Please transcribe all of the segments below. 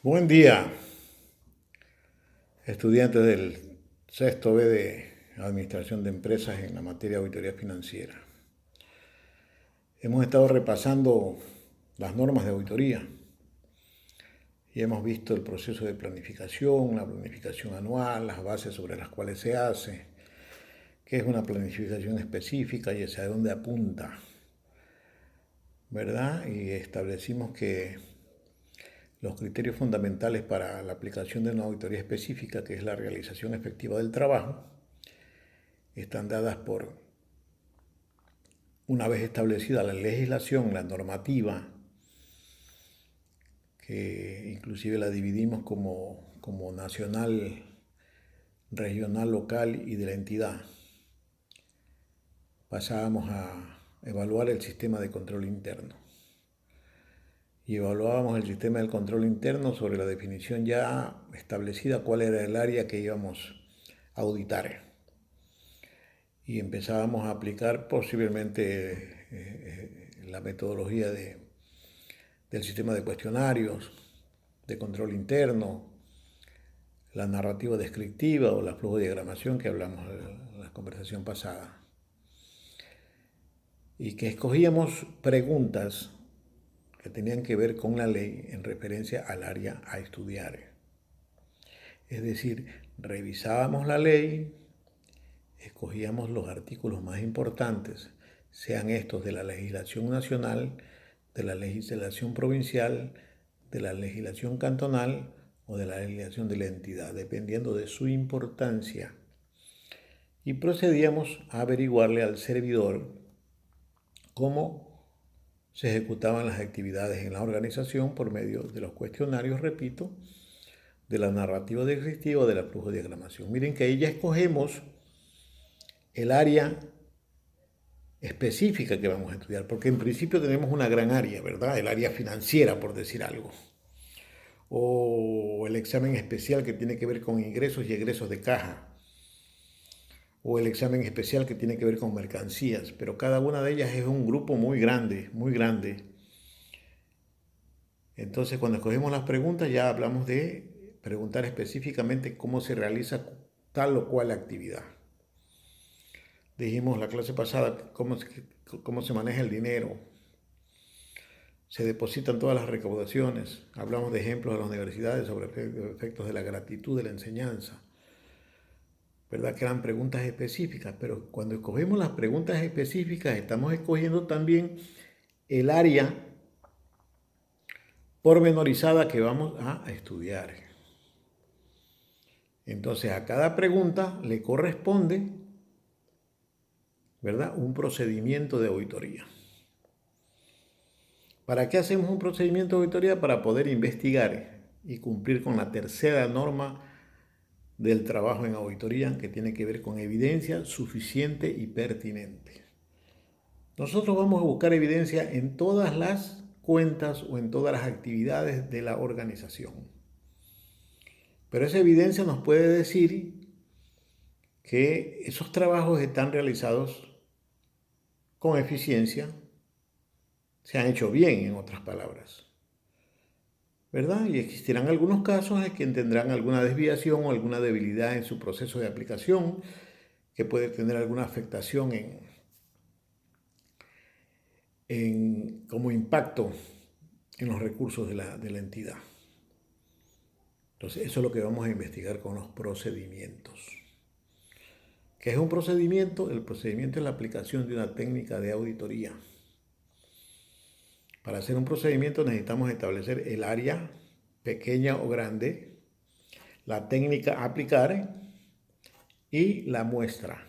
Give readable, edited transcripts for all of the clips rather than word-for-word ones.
Buen día, estudiantes del sexto B de Administración de Empresas en la materia de auditoría financiera. Hemos estado repasando las normas de auditoría y hemos visto el proceso de planificación, la planificación anual, las bases sobre las cuales se hace, qué es una planificación específica y hacia dónde apunta, ¿verdad? Y establecimos que los criterios fundamentales para la aplicación de una auditoría específica, que es la realización efectiva del trabajo, están dadas por, una vez establecida la legislación, la normativa, que inclusive la dividimos como nacional, regional, local y de la entidad. Pasábamos a evaluar el sistema de control interno. Y evaluábamos el sistema del control interno sobre la definición ya establecida cuál era el área que íbamos a auditar. Y empezábamos a aplicar posiblemente la metodología del sistema de cuestionarios, de control interno, la narrativa descriptiva o la flujodiagramación que hablamos en la conversación pasada. Y que escogíamos preguntas que tenían que ver con la ley en referencia al área a estudiar. Es decir, revisábamos la ley, escogíamos los artículos más importantes, sean estos de la legislación nacional, de la legislación provincial, de la legislación cantonal o de la legislación de la entidad, dependiendo de su importancia. Y procedíamos a averiguarle al servidor cómo se ejecutaban las actividades en la organización por medio de los cuestionarios, repito, de la narrativa descriptiva o de la flujodiagramación. Miren que ahí ya escogemos el área específica que vamos a estudiar, porque en principio tenemos una gran área, ¿verdad? El área financiera, por decir algo. O el examen especial que tiene que ver con ingresos y egresos de caja. O el examen especial que tiene que ver con mercancías. Pero cada una de ellas es un grupo muy grande, muy grande. Entonces, cuando escogemos las preguntas, ya hablamos de preguntar específicamente cómo se realiza tal o cual actividad. Dijimos la clase pasada cómo se maneja el dinero, se depositan todas las recaudaciones, hablamos de ejemplos de las universidades sobre efectos de la gratitud de la enseñanza, ¿verdad? Que eran preguntas específicas, pero cuando escogemos las preguntas específicas estamos escogiendo también el área pormenorizada que vamos a estudiar. Entonces a cada pregunta le corresponde, ¿verdad?, un procedimiento de auditoría. ¿Para qué hacemos un procedimiento de auditoría? Para poder investigar y cumplir con la tercera norma del trabajo en auditoría, que tiene que ver con evidencia suficiente y pertinente. Nosotros vamos a buscar evidencia en todas las cuentas o en todas las actividades de la organización. Pero esa evidencia nos puede decir que esos trabajos están realizados con eficiencia, se han hecho bien, en otras palabras, ¿verdad? Y existirán algunos casos en que tendrán alguna desviación o alguna debilidad en su proceso de aplicación, que puede tener alguna afectación como impacto en los recursos de la entidad. Entonces, eso es lo que vamos a investigar con los procedimientos. ¿Qué es un procedimiento? El procedimiento es la aplicación de una técnica de auditoría. Para hacer un procedimiento necesitamos establecer el área, pequeña o grande, la técnica a aplicar y la muestra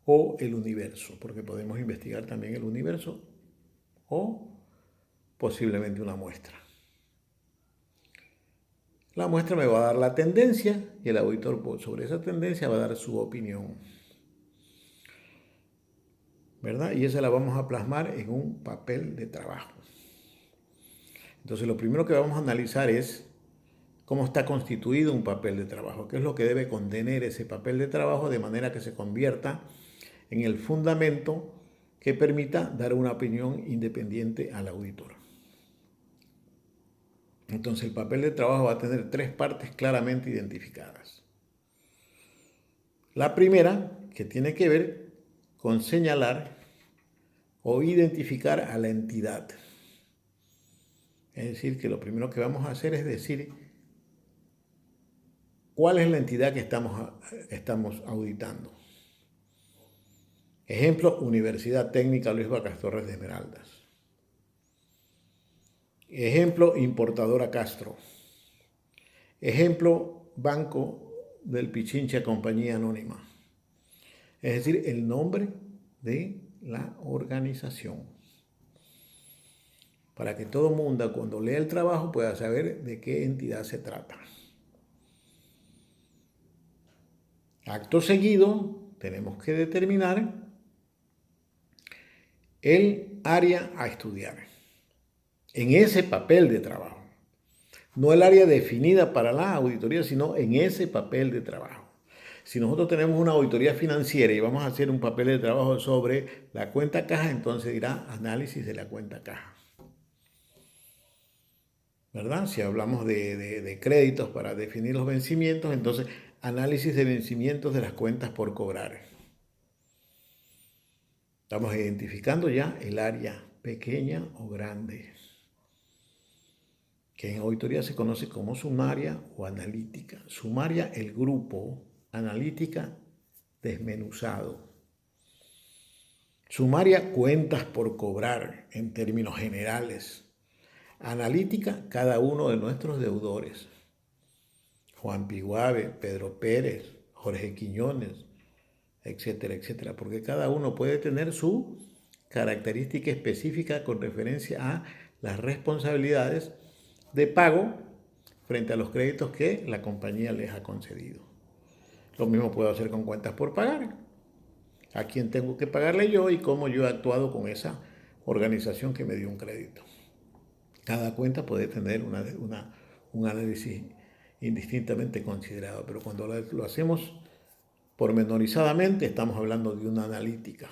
o el universo, porque podemos investigar también el universo o posiblemente una muestra. La muestra me va a dar la tendencia y el auditor sobre esa tendencia va a dar su opinión, ¿verdad? Y esa la vamos a plasmar en un papel de trabajo. Entonces lo primero que vamos a analizar es cómo está constituido un papel de trabajo, qué es lo que debe contener ese papel de trabajo de manera que se convierta en el fundamento que permita dar una opinión independiente al auditor. Entonces el papel de trabajo va a tener tres partes claramente identificadas. La primera, que tiene que ver con señalar o identificar a la entidad. Es decir, que lo primero que vamos a hacer es decir cuál es la entidad que estamos auditando. Ejemplo, Universidad Técnica Luis Vacas Torres de Esmeraldas. Ejemplo, Importadora Castro. Ejemplo, Banco del Pichincha Compañía Anónima. Es decir, el nombre de la organización. Para que todo mundo cuando lea el trabajo pueda saber de qué entidad se trata. Acto seguido, tenemos que determinar el área a estudiar en ese papel de trabajo. No el área definida para la auditoría, sino en ese papel de trabajo. Si nosotros tenemos una auditoría financiera y vamos a hacer un papel de trabajo sobre la cuenta caja, entonces dirá análisis de la cuenta caja. ¿Verdad? Si hablamos de créditos para definir los vencimientos, entonces análisis de vencimientos de las cuentas por cobrar. Estamos identificando ya el área pequeña o grande, que en auditoría se conoce como sumaria o analítica. Sumaria, el grupo; analítica, desmenuzado. Sumaria, cuentas por cobrar en términos generales. Analítica, cada uno de nuestros deudores. Juan Piguave, Pedro Pérez, Jorge Quiñones, etcétera, etcétera. Porque cada uno puede tener su característica específica con referencia a las responsabilidades de pago frente a los créditos que la compañía les ha concedido. Lo mismo puedo hacer con cuentas por pagar. A quién tengo que pagarle yo y cómo yo he actuado con esa organización que me dio un crédito. Cada cuenta puede tener un análisis indistintamente considerado, pero cuando lo hacemos pormenorizadamente estamos hablando de una analítica.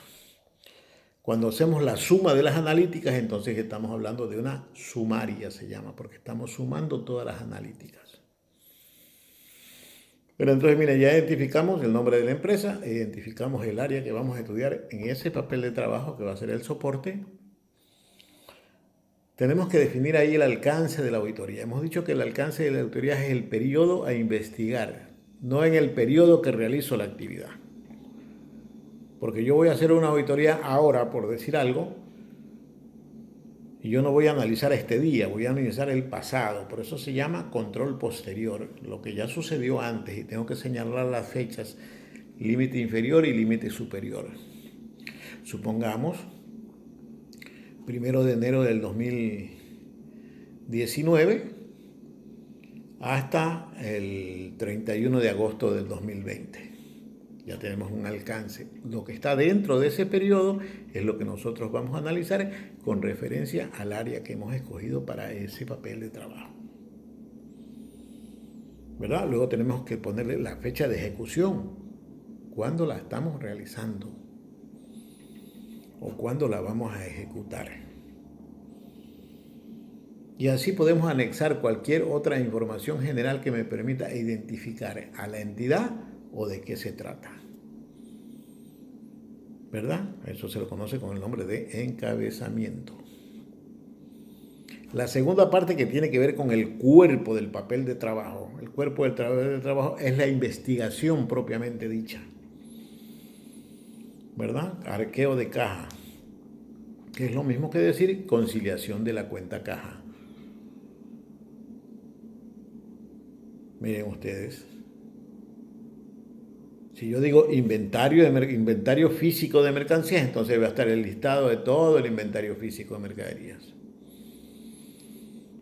Cuando hacemos la suma de las analíticas, entonces estamos hablando de una sumaria, se llama, porque estamos sumando todas las analíticas. Pero entonces, miren, ya identificamos el nombre de la empresa, identificamos el área que vamos a estudiar en ese papel de trabajo que va a ser el soporte. Tenemos que definir ahí el alcance de la auditoría. Hemos dicho que el alcance de la auditoría es el periodo a investigar, no en el periodo que realizo la actividad. Porque yo voy a hacer una auditoría ahora, por decir algo, y yo no voy a analizar este día, voy a analizar el pasado. Por eso se llama control posterior, lo que ya sucedió antes, y tengo que señalar las fechas, límite inferior y límite superior. Supongamos 1 de enero del 2019 hasta el 31 de agosto del 2020. Ya tenemos un alcance. Lo que está dentro de ese periodo es lo que nosotros vamos a analizar con referencia al área que hemos escogido para ese papel de trabajo. ¿Verdad? Luego tenemos que ponerle la fecha de ejecución. ¿Cuándo la estamos realizando? ¿O cuándo la vamos a ejecutar? Y así podemos anexar cualquier otra información general que me permita identificar a la entidad o de qué se trata. ¿Verdad? Eso se lo conoce con el nombre de encabezamiento. La segunda parte, que tiene que ver con el cuerpo del papel de trabajo. El cuerpo del papel de trabajo es la investigación propiamente dicha. ¿Verdad? Arqueo de caja, que es lo mismo que decir conciliación de la cuenta caja. Miren ustedes. Si yo digo inventario físico de mercancías, entonces va a estar el listado de todo el inventario físico de mercaderías.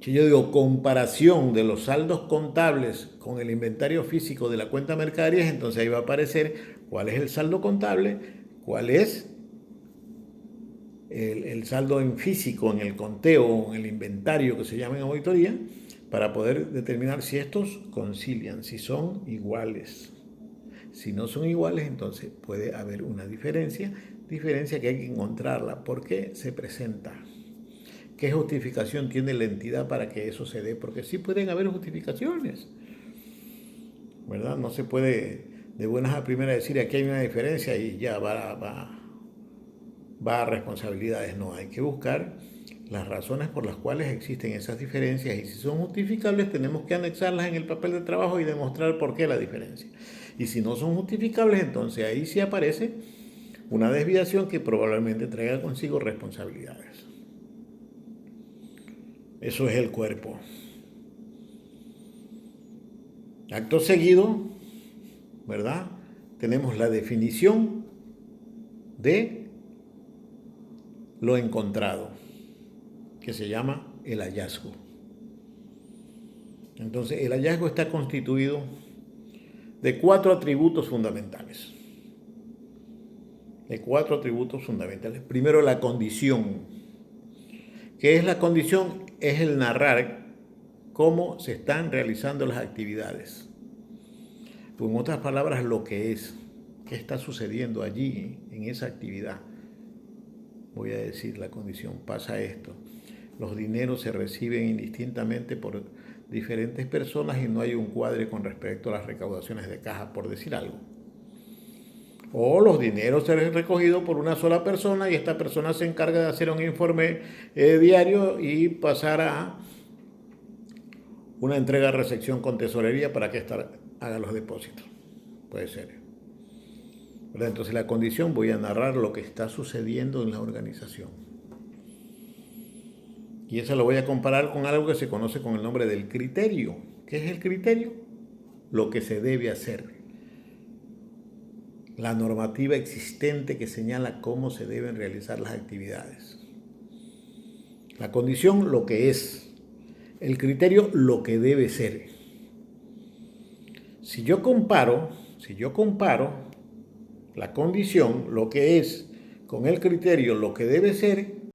Si yo digo comparación de los saldos contables con el inventario físico de la cuenta mercaderías, entonces ahí va a aparecer cuál es el saldo contable, cuál es el saldo en físico, en el conteo o en el inventario que se llama en auditoría, para poder determinar si estos concilian, si son iguales. Si no son iguales, entonces puede haber una diferencia que hay que encontrarla. ¿Por qué se presenta? ¿Qué justificación tiene la entidad para que eso se dé? Porque sí pueden haber justificaciones, ¿verdad? No se puede de buenas a primeras decir aquí hay una diferencia y ya va a responsabilidades. No, hay que buscar las razones por las cuales existen esas diferencias y si son justificables tenemos que anexarlas en el papel de trabajo y demostrar por qué la diferencia. Y si no son justificables, entonces ahí sí aparece una desviación que probablemente traiga consigo responsabilidades. Eso es el cuerpo. Acto seguido, ¿verdad? Tenemos la definición de lo encontrado, que se llama el hallazgo. Entonces, el hallazgo está constituido de 4 atributos fundamentales. Primero, la condición. ¿Qué es la condición? Es el narrar cómo se están realizando las actividades. En otras palabras, lo que es, qué está sucediendo allí en esa actividad. Voy a decir la condición, pasa esto. Los dineros se reciben indistintamente por diferentes personas y no hay un cuadre con respecto a las recaudaciones de caja, por decir algo. O los dineros serán recogidos por una sola persona y esta persona se encarga de hacer un informe diario y pasar a una entrega-recepción con tesorería para que ésta haga los depósitos. Puede ser. ¿Verdad? Entonces la condición, voy a narrar lo que está sucediendo en la organización. Y eso lo voy a comparar con algo que se conoce con el nombre del criterio. ¿Qué es el criterio? Lo que se debe hacer. La normativa existente que señala cómo se deben realizar las actividades. La condición, lo que es. El criterio, lo que debe ser. Si yo comparo la condición, lo que es, con el criterio, lo que debe ser,